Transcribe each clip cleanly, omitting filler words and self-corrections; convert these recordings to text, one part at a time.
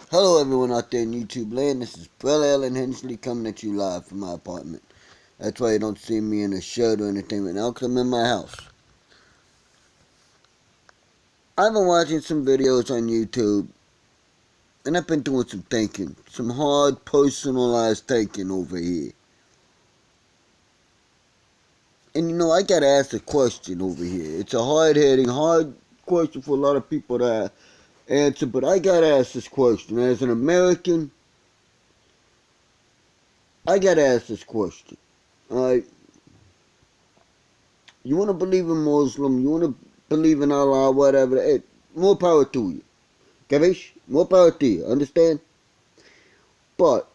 Hello everyone out there in YouTube land, this is Brother Allen Hensley coming at you live from my apartment. That's why you don't see me in a shirt or anything right now, because I'm in my house. I've been watching some videos on YouTube, and I've been doing some thinking. Some hard, personalized thinking over here. And I gotta ask a question over here. It's a hard-hitting, hard question for a lot of people to answer, but I gotta ask this question. As an American, I gotta ask this question. Alright? You want to believe in Muslim, you want to believe in Allah, whatever, hey, more power to you. Kavish? More power to you, understand? But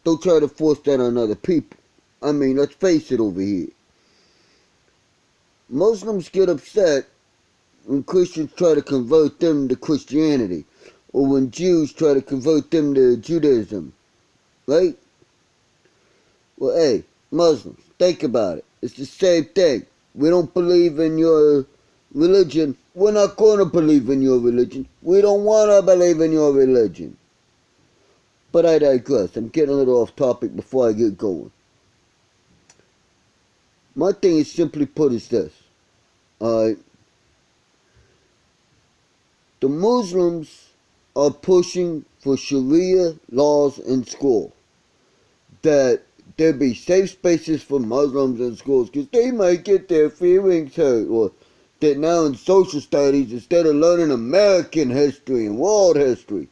don't try to force that on other people. I mean, let's face it over here. Muslims get upset when Christians try to convert them to Christianity, or when Jews try to convert them to Judaism, right? Well, hey, Muslims, think about it. It's the same thing. We don't believe in your religion. We're not going to believe in your religion. We don't want to believe in your religion. But I digress. I'm getting a little off topic before I get going. My thing is simply put is this. The Muslims are pushing for Sharia laws in school. That there be safe spaces for Muslims in schools because they might get their feelings hurt. Or that now in social studies, instead of learning American history and world history,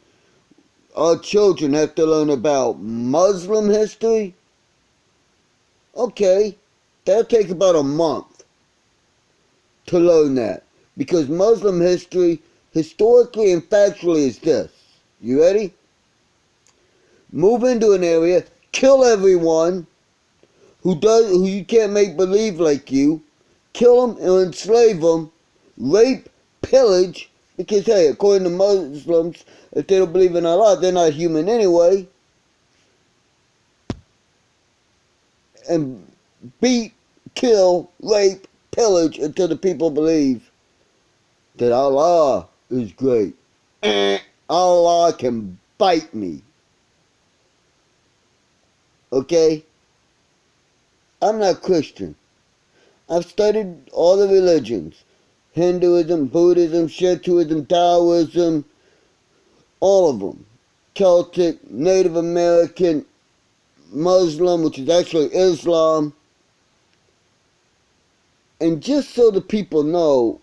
our children have to learn about Muslim history? Okay, that'll take about a month to learn that. Because Muslim history, historically and factually, is this. You ready? Move into an area, kill everyone who you can't make believe like you, kill them and enslave them, rape, pillage, because hey, according to Muslims, if they don't believe in Allah, they're not human anyway, and beat, kill, rape, pillage until the people believe that Allah is great. Allah can bite me. Okay? I'm not Christian. I've studied all the religions. Hinduism, Buddhism, Shintoism, Taoism, all of them. Celtic, Native American, Muslim, which is actually Islam. And just so the people know,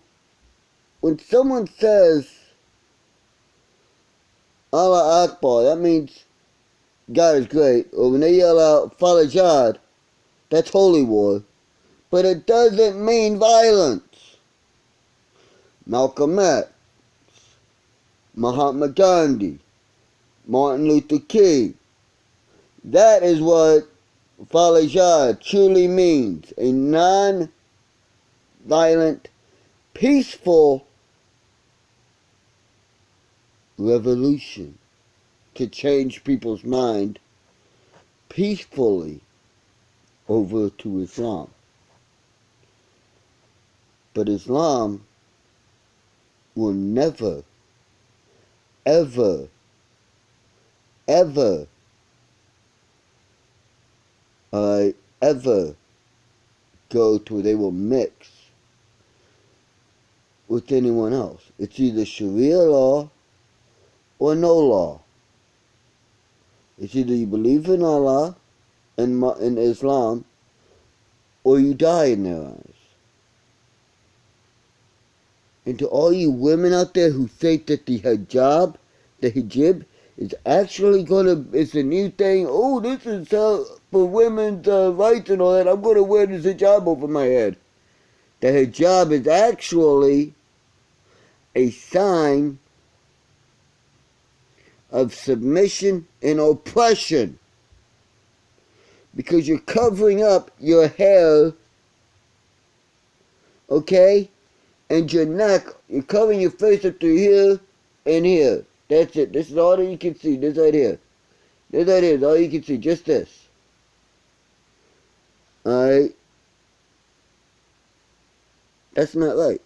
when someone says Allah Akbar, that means God is great. Or when they yell out Falajad, that's holy war. But it doesn't mean violence. Malcolm X, Mahatma Gandhi, Martin Luther King. That is what Falajad truly means. A non-violent, peaceful revolution to change people's mind peacefully over to Islam. But Islam will never, ever, ever, ever go to where they will mix with anyone else. It's either Sharia law or no law. It's either you believe in Allah and in Islam, or you die in their eyes. And to all you women out there who think that the hijab, is actually it's a new thing. Oh, this is for women's rights and all that. I'm going to wear this hijab over my head. The hijab is actually a sign of submission and oppression. Because you're covering up your hair, okay? And your neck, you're covering your face up to here and here. That's it. This is all that you can see. This right here. This right here is all you can see. Just this. Alright? That's not right.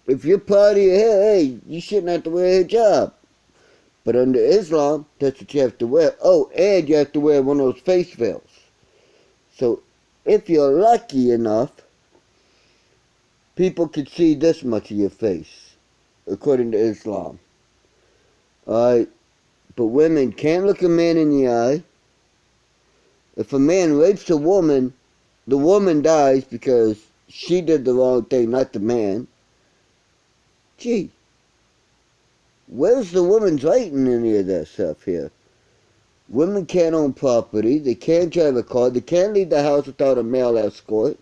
If you're proud of your hair, hey, you shouldn't have to wear a hijab. But under Islam, that's what you have to wear. Oh, and you have to wear one of those face veils. So if you're lucky enough, people can see this much of your face, according to Islam. Alright? But women can't look a man in the eye. If a man rapes a woman, the woman dies because she did the wrong thing, not the man. Gee, where's the woman's right in any of that stuff here? Women can't own property. They can't drive a car. They can't leave the house without a male escort.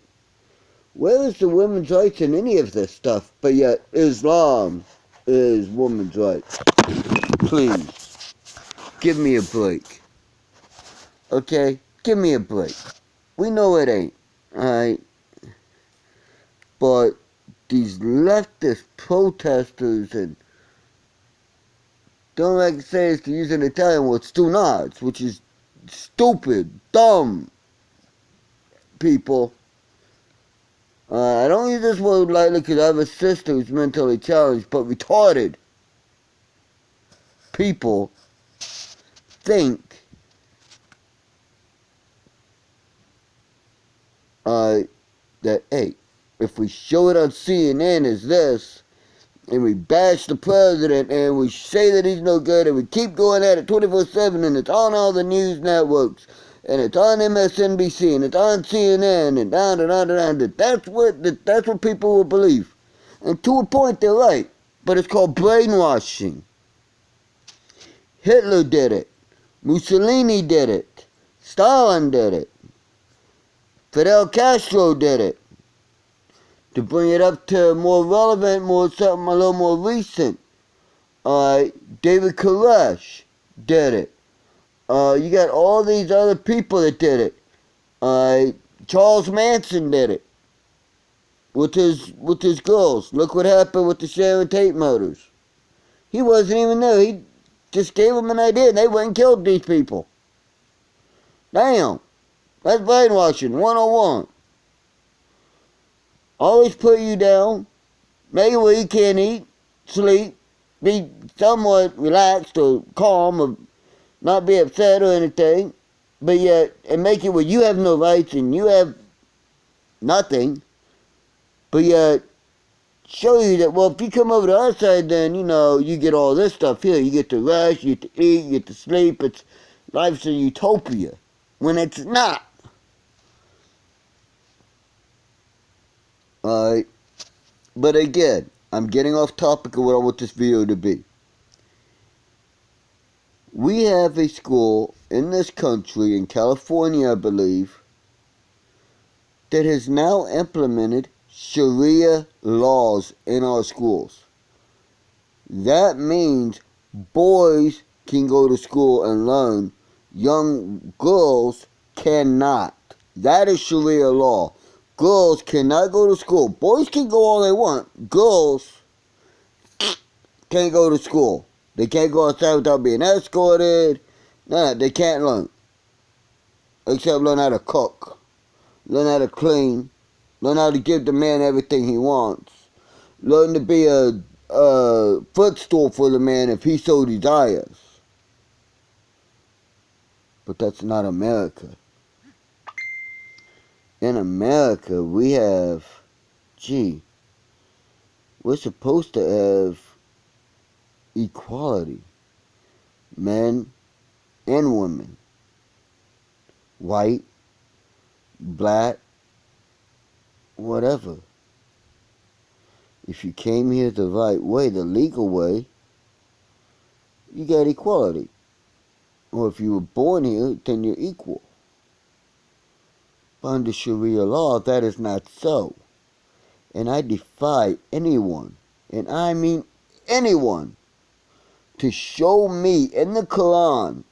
Where is the women's rights in any of this stuff? But yet, Islam is women's rights. Please, give me a break. Okay? Give me a break. We know it ain't. Alright? But these leftist protesters and don't like to say it's to use an Italian word, stunards, which is stupid, dumb people. I don't use this word lightly because I have a sister who's mentally challenged, but retarded people think that, hey, if we show it on CNN as this, and we bash the president, and we say that he's no good, and we keep going at it 24/7, and it's on all the news networks, and it's on MSNBC, and it's on CNN, and down and on and on. That's what people will believe. And to a point, they're right. But it's called brainwashing. Hitler did it. Mussolini did it. Stalin did it. Fidel Castro did it. To bring it up to more relevant, something a little more recent, David Koresh did it. You got all these other people that did it. Charles Manson did it with his girls. Look what happened with the Sharon Tate murders. He wasn't even there. He just gave them an idea, and they went and killed these people. Damn, that's brainwashing 101. Always put you down, make it where you can't eat, sleep, be somewhat relaxed or calm or not be upset or anything, but yet, and make it where you have no rights and you have nothing, but yet show you that, well, if you come over to our side, then, you get all this stuff here. You get to rest, you get to eat, you get to sleep. Life's a utopia, when it's not. Alright, but again, I'm getting off topic of what I want this video to be. We have a school in this country, in California I believe, that has now implemented Sharia laws in our schools. That means boys can go to school and learn, young girls cannot. That is Sharia law. Girls cannot go to school. Boys can go all they want. Girls can't go to school. They can't go outside without being escorted. Nah, they can't learn. Except learn how to cook. Learn how to clean. Learn how to give the man everything he wants. Learn to be a footstool for the man if he so desires. But that's not America. In America, we have, we're supposed to have equality. Men and women. White, black, whatever. If you came here the right way, the legal way, you got equality. Or if you were born here, then you're equal. But under Sharia law, that is not so. And I defy anyone, and I mean anyone, to show me in the Quran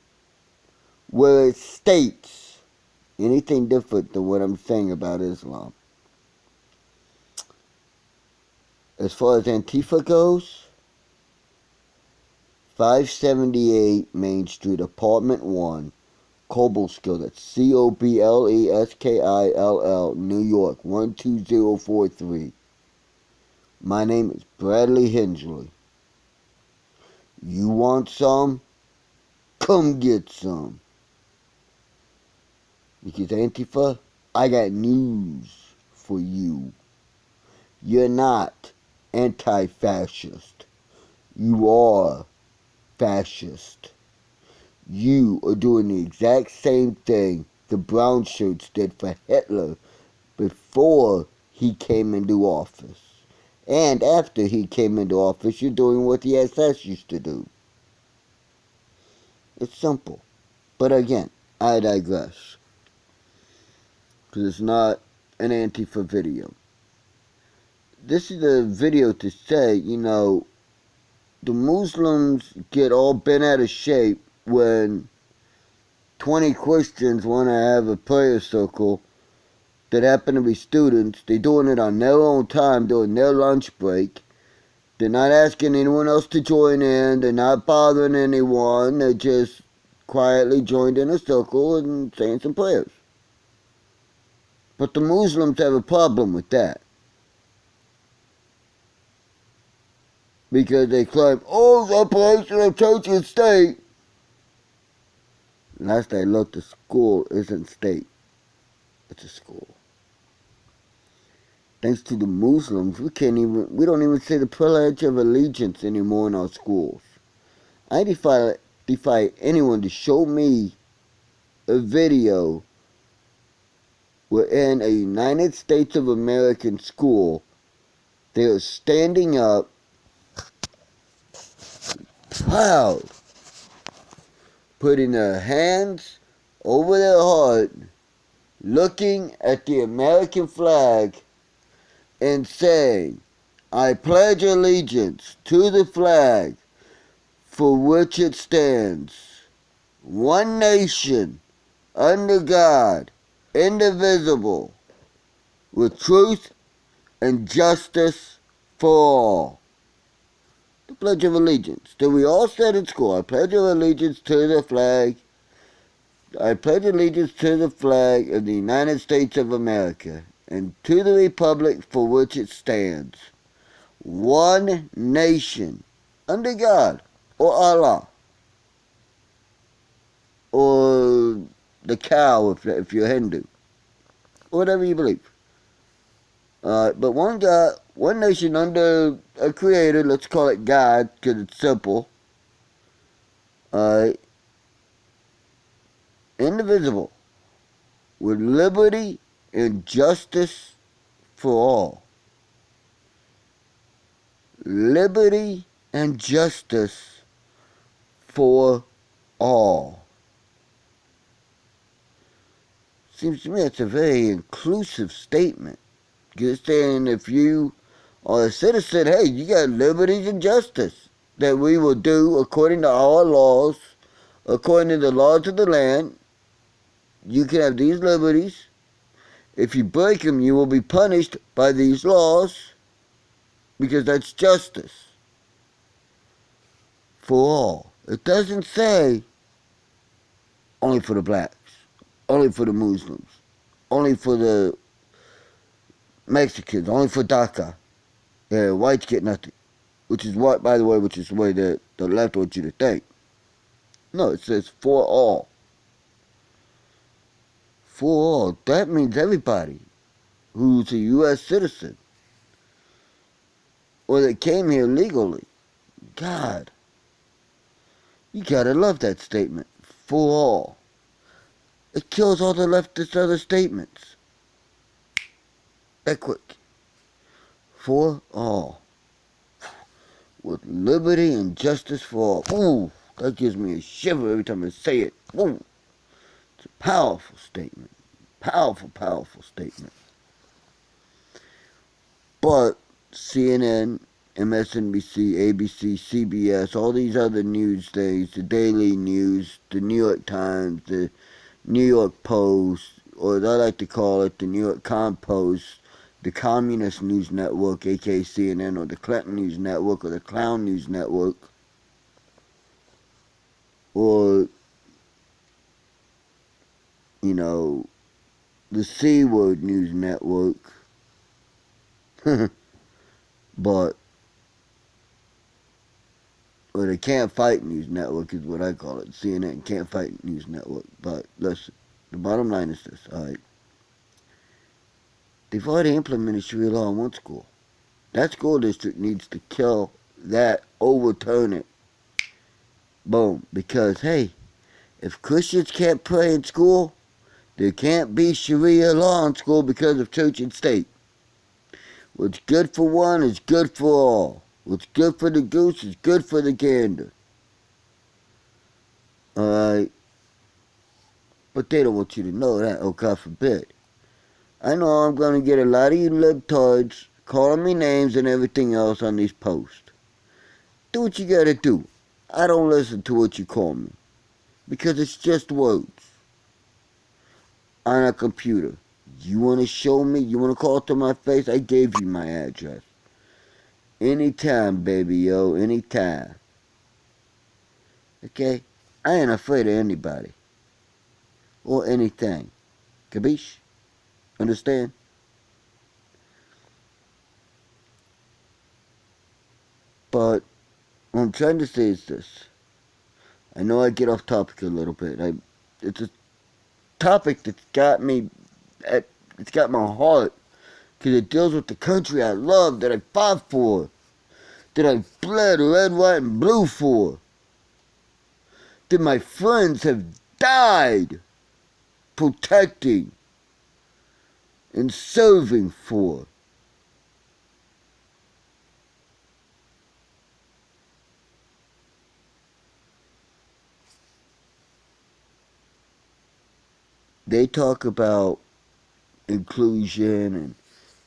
where it states anything different than what I'm saying about Islam. As far as Antifa goes, 578 Main Street, Apartment 1, Cobleskill, that's Cobleskill, New York, 12043. My name is Bradley Hensley. You want some? Come get some. Because Antifa, I got news for you. You're not anti-fascist. You are fascist. You are doing the exact same thing the brown shirts did for Hitler before he came into office. And after he came into office, you're doing what the SS used to do. It's simple. But again, I digress. Because it's not an Antifa video. This is a video to say, the Muslims get all bent out of shape when 20 Christians want to have a prayer circle that happen to be students. They're doing it on their own time during their lunch break. They're not asking anyone else to join in. They're not bothering anyone. They're just quietly joined in a circle and saying some prayers. But the Muslims have a problem with that. Because they claim, separation of church and state. Last I looked, the school isn't state. It's a school. Thanks to the Muslims, we don't even say the Pledge of Allegiance anymore in our schools. I defy anyone to show me a video where in a United States of American school, they are standing up, proud, putting their hands over their heart, looking at the American flag and saying, I pledge allegiance to the flag for which it stands, one nation, under God, indivisible, with truth and justice for all. The Pledge of Allegiance. That we all said in school, I pledge allegiance to the flag. I pledge allegiance to the flag of the United States of America and to the republic for which it stands, one nation, under God, or Allah, or the cow if you're Hindu, whatever you believe. But one God, one nation under a creator, let's call it God because it's simple, indivisible, with liberty and justice for all. Liberty and justice for all. Seems to me that's a very inclusive statement. You're saying if you are a citizen, hey, you got liberties and justice that we will do according to our laws, according to the laws of the land. You can have these liberties. If you break them, you will be punished by these laws because that's justice for all. It doesn't say only for the blacks, only for the Muslims, only for the Mexicans, only for DACA. Yeah, whites get nothing. Which is what, by the way, which is the way that the left wants you to think. No, it says for all. For all. That means everybody who's a U.S. citizen or that came here legally. God, you gotta love that statement. For all. It kills all the leftist other statements. That quick. For all. With liberty and justice for all. Ooh, that gives me a shiver every time I say it. Ooh. It's a powerful statement. Powerful, powerful statement. But CNN, MSNBC, ABC, CBS, all these other news things, the Daily News, the New York Times, the New York Post, or as I like to call it, the New York Compost, the Communist News Network, aka CNN, or the Clinton News Network, or the Clown News Network, or, the C Word News Network. But, or the Can't Fight News Network is what I call it. CNN, Can't Fight News Network. But listen, the bottom line is this, alright? They've already implemented Sharia law in one school. That school district needs to kill that, overturn it. Boom. Because, hey, if Christians can't pray in school, there can't be Sharia law in school because of church and state. What's good for one is good for all. What's good for the goose is good for the gander. Alright? But they don't want you to know that, oh God forbid. I know I'm going to get a lot of you libtards calling me names and everything else on these posts. Do what you gotta do. I don't listen to what you call me. Because it's just words on a computer. You want to show me? You want to call to my face? I gave you my address. Anytime, baby, yo. Anytime. Okay? I ain't afraid of anybody. Or anything. Capiche? Understand? But what I'm trying to say is this. I know I get off topic a little bit. It's a topic that's got me... It's got my heart. Because it deals with the country I love, that I fought for. That I bled red, white, and blue for. That my friends have died protecting and serving for. They talk about inclusion and,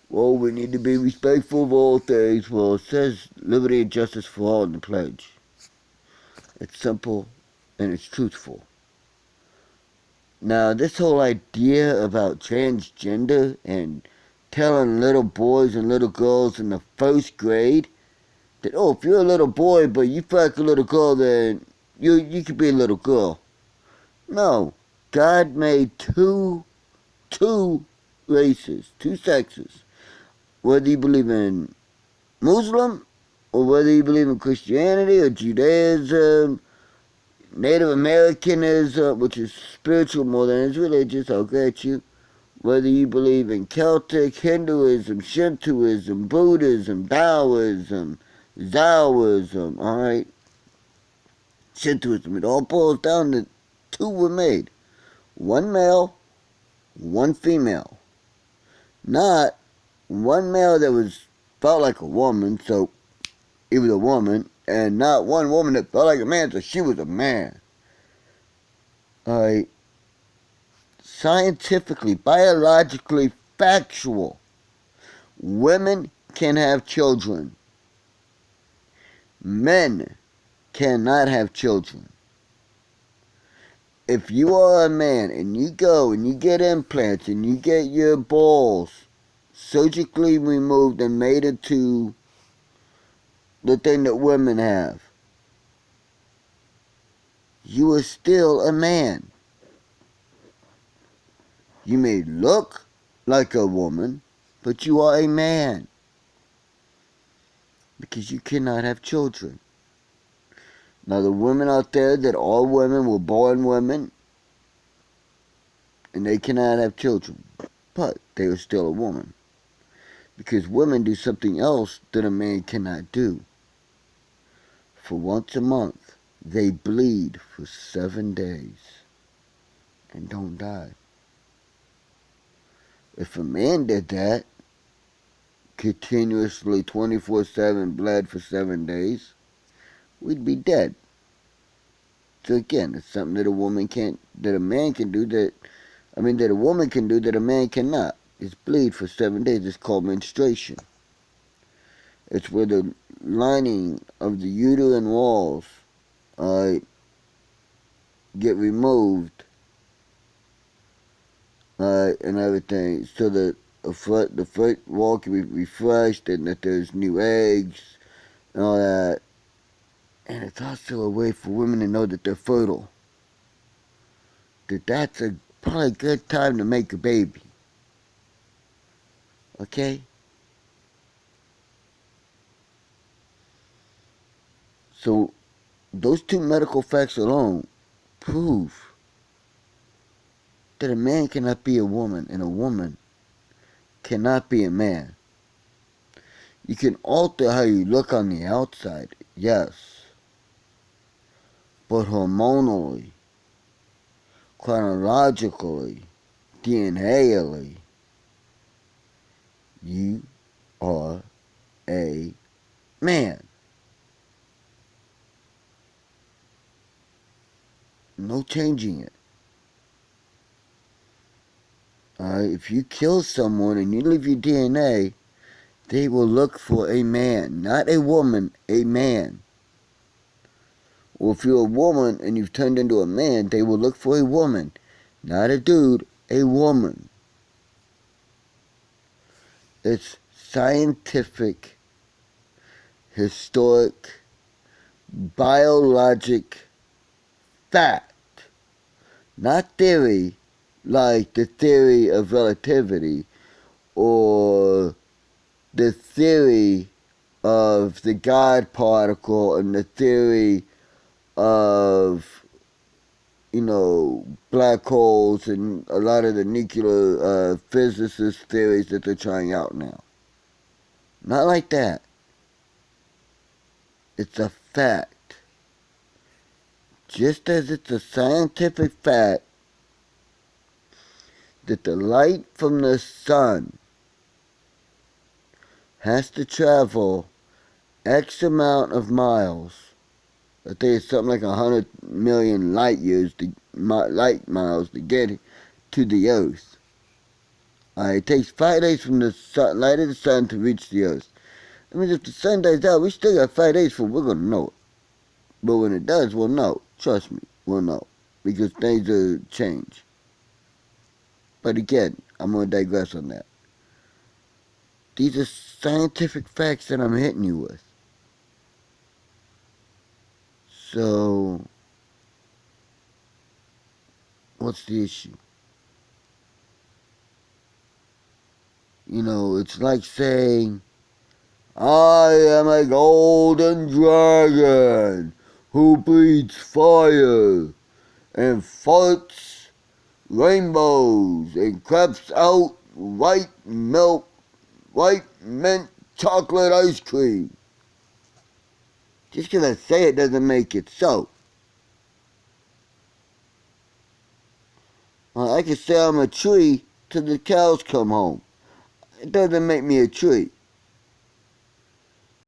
well, we need to be respectful of all things. Well, it says liberty and justice for all in the pledge. It's simple and it's truthful. Now, this whole idea about transgender and telling little boys and little girls in the first grade that, oh, if you're a little boy but you fuck a little girl, then you could be a little girl. No. God made two races, two sexes. Whether you believe in Muslim, or whether you believe in Christianity or Judaism, Native Americanism, which is spiritual more than it's religious, I'll get you. Whether you believe in Celtic, Hinduism, Shintoism, Buddhism, Taoism, Taoism, alright? Shintoism, it all boils down to two were made. One male, one female. Not one male that felt like a woman, so he was a woman, and not one woman that felt like a man, so she was a man. Alright? Scientifically, biologically, factual. Women can have children. Men cannot have children. If you are a man and you go and you get implants and you get your balls surgically removed and made into the thing that women have, you are still a man. You may look like a woman, but you are a man. Because you cannot have children. Now the women out there that all women were born women, and they cannot have children, but they are still a woman. Because women do something else that a man cannot do. For once a month, they bleed for 7 days and don't die. If a man did that, continuously 24/7 bled for 7 days, we'd be dead. So again, it's something that a woman can't, that a man can do that a woman can do that a man cannot. It's bleed for 7 days. It's called menstruation. It's where the lining of the uterine walls get removed and everything, so that the foot wall can be refreshed and that there's new eggs and all that. And it's also a way for women to know that they're fertile. That's probably a good time to make a baby. Okay? So those two medical facts alone prove that a man cannot be a woman and a woman cannot be a man. You can alter how you look on the outside, yes, but hormonally, chronologically, DNAally, you are a man. No changing it. Alright, if you kill someone and you leave your DNA, they will look for a man, not a woman, a man. Or if you're a woman and you've turned into a man, they will look for a woman, not a dude, a woman. It's scientific, historic, biologic fact, not theory, like the theory of relativity or the theory of the God particle and the theory of, black holes and a lot of the nuclear physicist theories that they're trying out now. Not like that. It's a fact. Just as it's a scientific fact that the light from the sun has to travel X amount of miles. I think it's something like 100 million light miles to get to the Earth. It takes 5 days from the light of the sun to reach the Earth. I mean, if the sun dies out, we still got 5 days before we're going to know it. But when it does, we'll know. Trust me, we'll know. Because things will change. But again, I'm going to digress on that. These are scientific facts that I'm hitting you with. So, what's the issue? It's like saying, I am a golden dragon who breathes fire and farts rainbows and craps out white milk, white mint chocolate ice cream. Just because I say it doesn't make it so. I can say I'm a tree till the cows come home. It doesn't make me a tree.